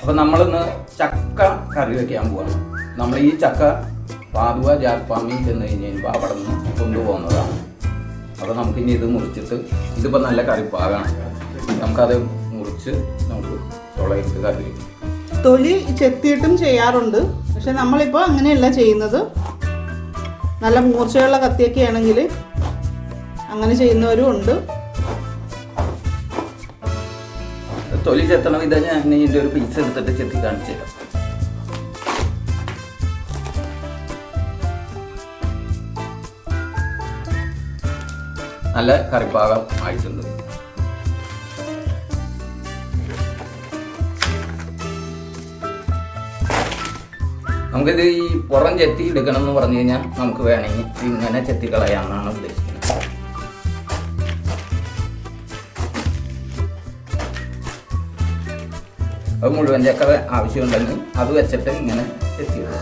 അപ്പോൾ നമ്മളിന്ന് ചക്ക കറി വയ്ക്കാൻ പോവാണ്. നമ്മൾ ഈ ചക്ക പാതുവ ജാക്ക് ഫാമിൽ ചെന്ന് കഴിഞ്ഞപ്പോൾ അവിടെ നിന്ന് കൊണ്ടുപോകുന്നതാണ്. അപ്പോൾ നമുക്കിനി ഇത് മുറിച്ചിട്ട്, ഇതിപ്പോൾ നല്ല കറിപ്പാകാണ്, നമുക്കത് മുറിച്ച് നമുക്ക് ചുളയിട്ട് കറി വയ്ക്കും. തൊലി ചെത്തിയിട്ടും ചെയ്യാറുണ്ട്, പക്ഷെ നമ്മളിപ്പോൾ അങ്ങനെയല്ല ചെയ്യുന്നത്. നല്ല മൂർച്ചയുള്ള കത്തിയൊക്കെ ആണെങ്കിൽ അങ്ങനെ ചെയ്യുന്നവരും ഉണ്ട്. തൊലി ചെത്തണം. ഇത് ഞാൻ ഇതിൻ്റെ ഒരു പീസ് എടുത്തിട്ട് ചെത്തി കാണിച്ചു തരാം. നല്ല കറിപ്പാകം ആയിട്ടുണ്ട്. നമുക്കിത് ഈ പുറം ചെത്തി എടുക്കണം എന്ന് പറഞ്ഞു കഴിഞ്ഞാൽ നമുക്ക് വേണമെങ്കിൽ ഇങ്ങനെ ചെത്തി കളയാമെന്നാണ് ഉദ്ദേശിക്കുന്നത്. അത് മുഴുവൻ ചക്ക ആവശ്യമുണ്ടെങ്കിൽ അത് വെച്ചിട്ട് ഇങ്ങനെ ചെത്തിയിടുക.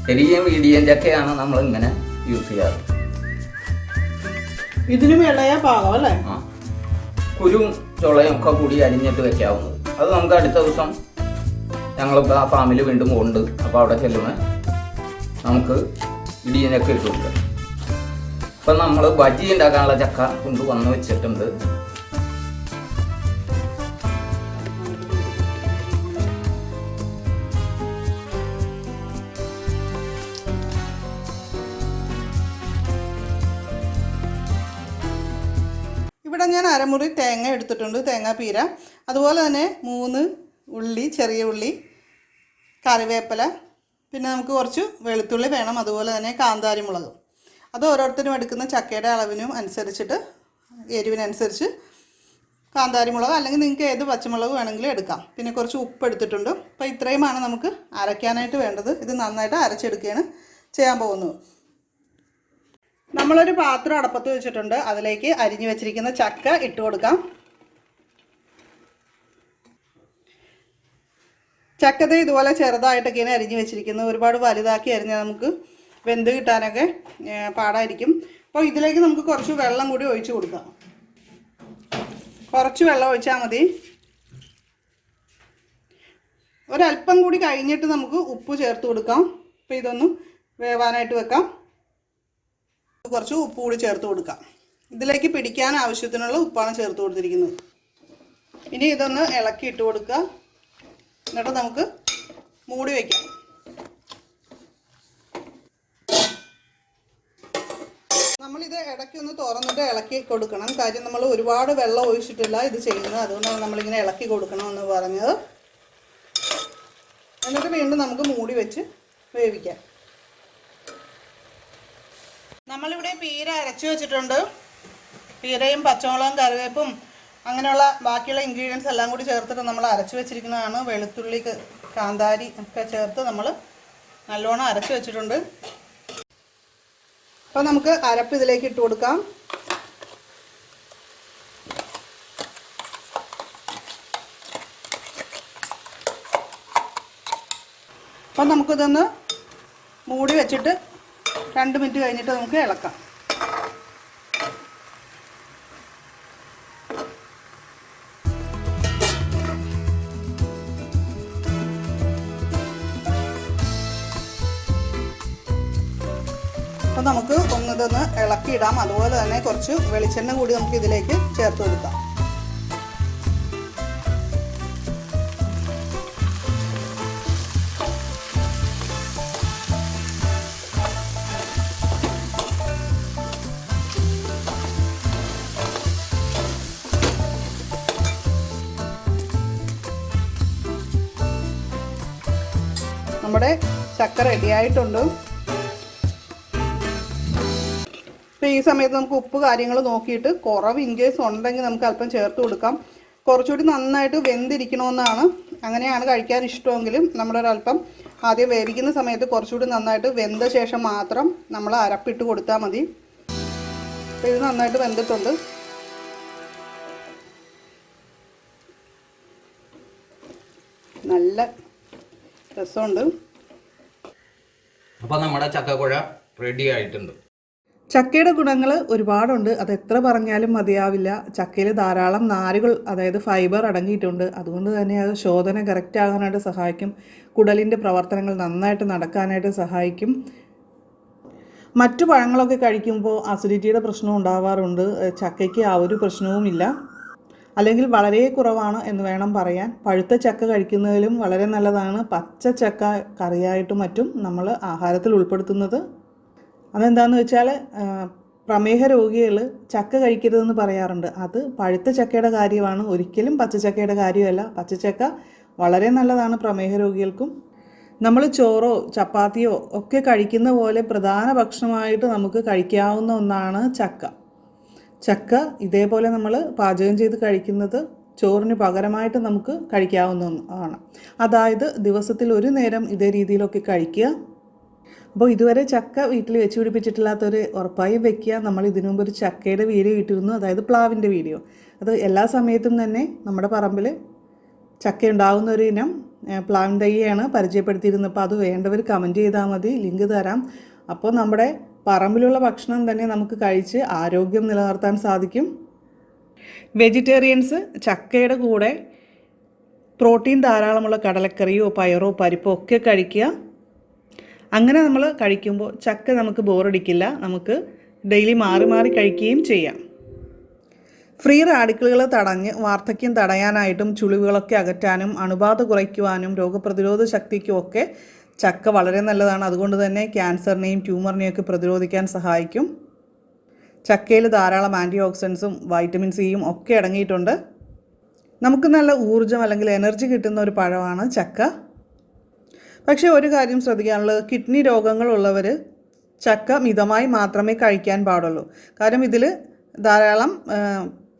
ചെറിയ മീഡിയം ചക്കയാണ് നമ്മൾ ഇങ്ങനെ യൂസ് ചെയ്യാറ്. ഇതിനും ഇളയ പാകം അല്ലേ? ആ, കുരും ചുളയും ഒക്കെ കൂടി അരിഞ്ഞിട്ട് വെക്കാവുന്നത്. അത് നമുക്ക് അടുത്ത ദിവസം ഞങ്ങളിപ്പോൾ ആ ഫാമിൽ വീണ്ടും പോകുന്നുണ്ട്. അപ്പോൾ അവിടെ ചെല്ലുമ്പോൾ നമുക്ക് ഇടിയനൊക്കെ ഇട്ടുണ്ട്. ഇപ്പം നമ്മൾ ബജി ഉണ്ടാക്കാനുള്ള ചക്ക കൊണ്ടുവന്ന് വെച്ചിട്ടുണ്ട്. ഇവിടെ ഞാൻ അരമുറി തേങ്ങ എടുത്തിട്ടുണ്ട്, തേങ്ങാപ്പീര. അതുപോലെ തന്നെ 3 ഉള്ളി, ചെറിയ ഉള്ളി, കറിവേപ്പില, പിന്നെ നമുക്ക് കുറച്ച് വെളുത്തുള്ളി വേണം. അതുപോലെ തന്നെ കാന്താരി മുളകും. അത് ഓരോരുത്തരും എടുക്കുന്ന ചക്കയുടെ അളവിനും അനുസരിച്ചിട്ട്, എരിവിനനുസരിച്ച് കാന്താരി മുളക് അല്ലെങ്കിൽ നിങ്ങൾക്ക് ഏത് പച്ചമുളക് വേണമെങ്കിലും എടുക്കാം. പിന്നെ കുറച്ച് ഉപ്പ് എടുത്തിട്ടുണ്ട്. അപ്പോൾ ഇത്രയുമാണ് നമുക്ക് അരയ്ക്കാനായിട്ട് വേണ്ടത്. ഇത് നന്നായിട്ട് അരച്ചെടുക്കുകയാണ് ചെയ്യാൻ പോകുന്നത്. നമ്മളൊരു പാത്രം അടപ്പത്ത് വെച്ചിട്ടുണ്ട്. അതിലേക്ക് അരിഞ്ഞു വെച്ചിരിക്കുന്ന ചക്ക ഇട്ട് കൊടുക്കാം. ചക്കത ഇതുപോലെ ചെറുതായിട്ടൊക്കെയാണ് അരിഞ്ഞു വെച്ചിരിക്കുന്നത്. ഒരുപാട് വലുതാക്കി അരിഞ്ഞാൽ നമുക്ക് വെന്ത് കിട്ടാനൊക്കെ പാടായിരിക്കും. അപ്പോൾ ഇതിലേക്ക് നമുക്ക് കുറച്ച് വെള്ളം കൂടി ഒഴിച്ച് കൊടുക്കാം. കുറച്ച് വെള്ളം ഒഴിച്ചാൽ മതി. ഒരല്പം കൂടി കഴിഞ്ഞിട്ട് നമുക്ക് ഉപ്പ് ചേർത്ത് കൊടുക്കാം. അപ്പോൾ ഇതൊന്ന് വേവാനായിട്ട് വെക്കാം. കുറച്ച് ഉപ്പ് കൂടി ചേർത്ത് കൊടുക്കാം. ഇതിലേക്ക് പിടിക്കാൻ ആവശ്യത്തിനുള്ള ഉപ്പാണ് ചേർത്ത് കൊടുത്തിരിക്കുന്നത്. ഇനി ഇതൊന്ന് ഇളക്കി ഇട്ട് കൊടുക്കുക. എന്നിട്ട് നമുക്ക് മൂടി വയ്ക്കാം. നമ്മളിത് ഇടയ്ക്കൊന്ന് തുറന്നിട്ട് ഇളക്കി കൊടുക്കണം. കാര്യം നമ്മൾ ഒരുപാട് വെള്ളം ഒഴിച്ചിട്ടില്ല ഇത് ചെയ്യുന്നത്. അതുകൊണ്ടാണ് നമ്മളിങ്ങനെ ഇളക്കി കൊടുക്കണമെന്ന് പറഞ്ഞത്. എന്നിട്ട് വീണ്ടും നമുക്ക് മൂടി വെച്ച് വേവിക്കാം. നമ്മളിവിടെ പീര അരച്ചു വെച്ചിട്ടുണ്ട്. പീരയും പച്ചമുളകും കറിവേപ്പും അങ്ങനെയുള്ള ബാക്കിയുള്ള ഇൻഗ്രീഡിയൻസ് എല്ലാം കൂടി ചേർത്തിട്ട് നമ്മൾ അരച്ചു വെച്ചിരിക്കുന്നതാണ്. വെളുത്തുള്ളി, കാന്താരി ഒക്കെ ചേർത്ത് നമ്മൾ നല്ലോണം അരച്ചു വെച്ചിട്ടുണ്ട്. അപ്പോൾ നമുക്ക് അരപ്പ് ഇതിലേക്ക് ഇട്ട് കൊടുക്കാം. അപ്പം നമുക്കിതൊന്ന് മൂടി വെച്ചിട്ട് 2 മിനിറ്റ് കഴിഞ്ഞിട്ട് നമുക്ക് ഇളക്കാം. അപ്പോൾ നമുക്ക് ഇതൊന്ന് ഇളക്കിയിടാം. അതുപോലെ തന്നെ കുറച്ച് വെളിച്ചെണ്ണ കൂടി നമുക്ക് ഇതിലേക്ക് ചേർത്ത് കൊടുക്കാം. നമ്മുടെ ചക്ക റെഡിയായിട്ടുണ്ട്. അപ്പോൾ ഈ സമയത്ത് നമുക്ക് ഉപ്പ് കാര്യങ്ങൾ നോക്കിയിട്ട് കുറവ് ഇൻ കേസ് ഉണ്ടെങ്കിൽ നമുക്ക് അല്പം ചേർത്ത് കൊടുക്കാം. കുറച്ചുകൂടി നന്നായിട്ട് വെന്തിരിക്കണമെന്നാണ്, അങ്ങനെയാണ് കഴിക്കാൻ ഇഷ്ടമെങ്കിലും നമ്മളൊരല്പം ആദ്യം വേവിക്കുന്ന സമയത്ത് കുറച്ചുകൂടി നന്നായിട്ട് വെന്ത ശേഷം മാത്രം നമ്മൾ അരപ്പിട്ട് കൊടുത്താൽ മതി. അപ്പോൾ ഇത് നന്നായിട്ട് വെന്തിട്ടുണ്ട്. നല്ല രസമുണ്ട്. അപ്പോൾ നമ്മുടെ ചക്കക്കുഴ റെഡി ആയിട്ടുണ്ട്. ചക്കയുടെ ഗുണങ്ങൾ ഒരുപാടുണ്ട്. അത് എത്ര പറഞ്ഞാലും മതിയാവില്ല. ചക്കയിൽ ധാരാളം നാരുകൾ, അതായത് ഫൈബർ അടങ്ങിയിട്ടുണ്ട്. അതുകൊണ്ട് തന്നെ അത് ശോധന കറക്റ്റ് ആകാനായിട്ട് സഹായിക്കും. കുടലിൻ്റെ പ്രവർത്തനങ്ങൾ നന്നായിട്ട് നടക്കാനായിട്ട് സഹായിക്കും. മറ്റു പഴങ്ങളൊക്കെ കഴിക്കുമ്പോൾ അസിഡിറ്റിയുടെ പ്രശ്നം ഉണ്ടാവാറുണ്ട്. ചക്കയ്ക്ക് ആ ഒരു പ്രശ്നവുമില്ല, അല്ലെങ്കിൽ വളരെ കുറവാണ് എന്ന് വേണം പറയാൻ. പഴുത്ത ചക്ക കഴിക്കുന്നതിലും വളരെ നല്ലതാണ് പച്ച ചക്ക കറിയായിട്ടും മറ്റും നമ്മൾ ആഹാരത്തിൽ ഉൾപ്പെടുത്തുന്നത്. അതെന്താണെന്ന് വെച്ചാൽ പ്രമേഹ രോഗികൾ ചക്ക കഴിക്കരുതെന്ന് പറയാറുണ്ട്. അത് പഴുത്ത ചക്കയുടെ കാര്യമാണ്, ഒരിക്കലും പച്ചച്ചക്കയുടെ കാര്യമല്ല. പച്ചച്ചക്ക വളരെ നല്ലതാണ് പ്രമേഹ രോഗികൾക്കും. നമ്മൾ ചോറോ ചപ്പാത്തിയോ ഒക്കെ കഴിക്കുന്ന പോലെ പ്രധാന ഭക്ഷണമായിട്ട് നമുക്ക് കഴിക്കാവുന്ന ഒന്നാണ് ചക്ക. ചക്ക ഇതേപോലെ നമ്മൾ പാചകം ചെയ്ത് കഴിക്കുന്നത് ചോറിന് പകരമായിട്ട് നമുക്ക് കഴിക്കാവുന്ന ഒന്നാണ്. അതായത് ദിവസത്തിൽ ഒരു നേരം ഇതേ രീതിയിലൊക്കെ കഴിക്കുക. അപ്പോൾ ഇതുവരെ ചക്ക വീട്ടിൽ വെച്ച് പിടിപ്പിച്ചിട്ടില്ലാത്തവർ ഉറപ്പായും വെക്കുക. നമ്മൾ ഇതിനു മുമ്പ് ഒരു ചക്കയുടെ വീഡിയോ ഇട്ടിരുന്നു, അതായത് പ്ലാവിൻ്റെ വീഡിയോ. അത് എല്ലാ സമയത്തും തന്നെ നമ്മുടെ പറമ്പിൽ ചക്ക ഉണ്ടാകുന്ന ഒരു ഇനം പ്ലാവിൻ തൈയാണ് പരിചയപ്പെടുത്തിയിരുന്നത്. അപ്പോൾ അത് വേണ്ടവർ കമൻറ്റ് ചെയ്താൽ മതി, ലിങ്ക് തരാം. അപ്പോൾ നമ്മുടെ പറമ്പിലുള്ള ഭക്ഷണം തന്നെ നമുക്ക് കഴിച്ച് ആരോഗ്യം നിലനിർത്താൻ സാധിക്കും. വെജിറ്റേറിയൻസ് ചക്കയുടെ കൂടെ പ്രോട്ടീൻ ധാരാളമുള്ള കടലക്കറിയോ പയറോ പരിപ്പോ ഒക്കെ കഴിക്കുക. അങ്ങനെ നമ്മൾ കഴിക്കുമ്പോൾ ചക്ക നമുക്ക് ബോറടിക്കില്ല. നമുക്ക് ഡെയിലി മാറി മാറി കഴിക്കുകയും ചെയ്യാം. ഫ്രീ റാഡിക്കലുകൾ തടഞ്ഞ് വാർദ്ധക്യം തടയാനായിട്ടും ചുളിവുകളൊക്കെ അകറ്റാനും അണുബാധ കുറയ്ക്കുവാനും രോഗപ്രതിരോധ ശക്തിക്കും ഒക്കെ ചക്ക വളരെ നല്ലതാണ്. അതുകൊണ്ട് തന്നെ ക്യാൻസറിനെയും ട്യൂമറിനെയൊക്കെ പ്രതിരോധിക്കാൻ സഹായിക്കും. ചക്കയിൽ ധാരാളം ആൻറ്റി ഓക്സിഡൻസും വൈറ്റമിൻ സിയും ഒക്കെ അടങ്ങിയിട്ടുണ്ട്. നമുക്ക് നല്ല ഊർജ്ജം അല്ലെങ്കിൽ എനർജി കിട്ടുന്ന ഒരു പഴമാണ് ചക്ക. പക്ഷേ ഒരു കാര്യം ശ്രദ്ധിക്കാനുള്ളത്, കിഡ്നി രോഗങ്ങളുള്ളവർ ചക്ക മിതമായി മാത്രമേ കഴിക്കാൻ പാടുള്ളൂ. കാരണം ഇതിൽ ധാരാളം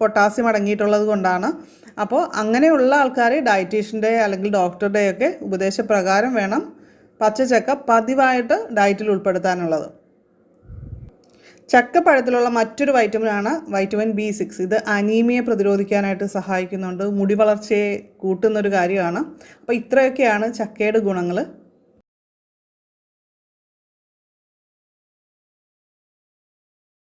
പൊട്ടാസ്യം അടങ്ങിയിട്ടുള്ളത് കൊണ്ടാണ്. അപ്പോൾ അങ്ങനെയുള്ള ആൾക്കാർ ഡയറ്റീഷ്യൻ്റെ അല്ലെങ്കിൽ ഡോക്ടറുടെയൊക്കെ ഉപദേശപ്രകാരം വേണം പച്ചച്ചക്ക പതിവായിട്ട് ഡയറ്റിൽ ഉൾപ്പെടുത്താനുള്ളത്. ചക്കപ്പഴത്തിലുള്ള മറ്റൊരു വൈറ്റമിനാണ് വൈറ്റമിൻ B6. ഇത് അനീമിയ പ്രതിരോധിക്കാനായിട്ട് സഹായിക്കുന്നുണ്ട്. മുടി വളർച്ചയെ കൂട്ടുന്നൊരു കാര്യമാണ്. അപ്പോൾ ഇത്രയൊക്കെയാണ് ചക്കയുടെ ഗുണങ്ങൾ.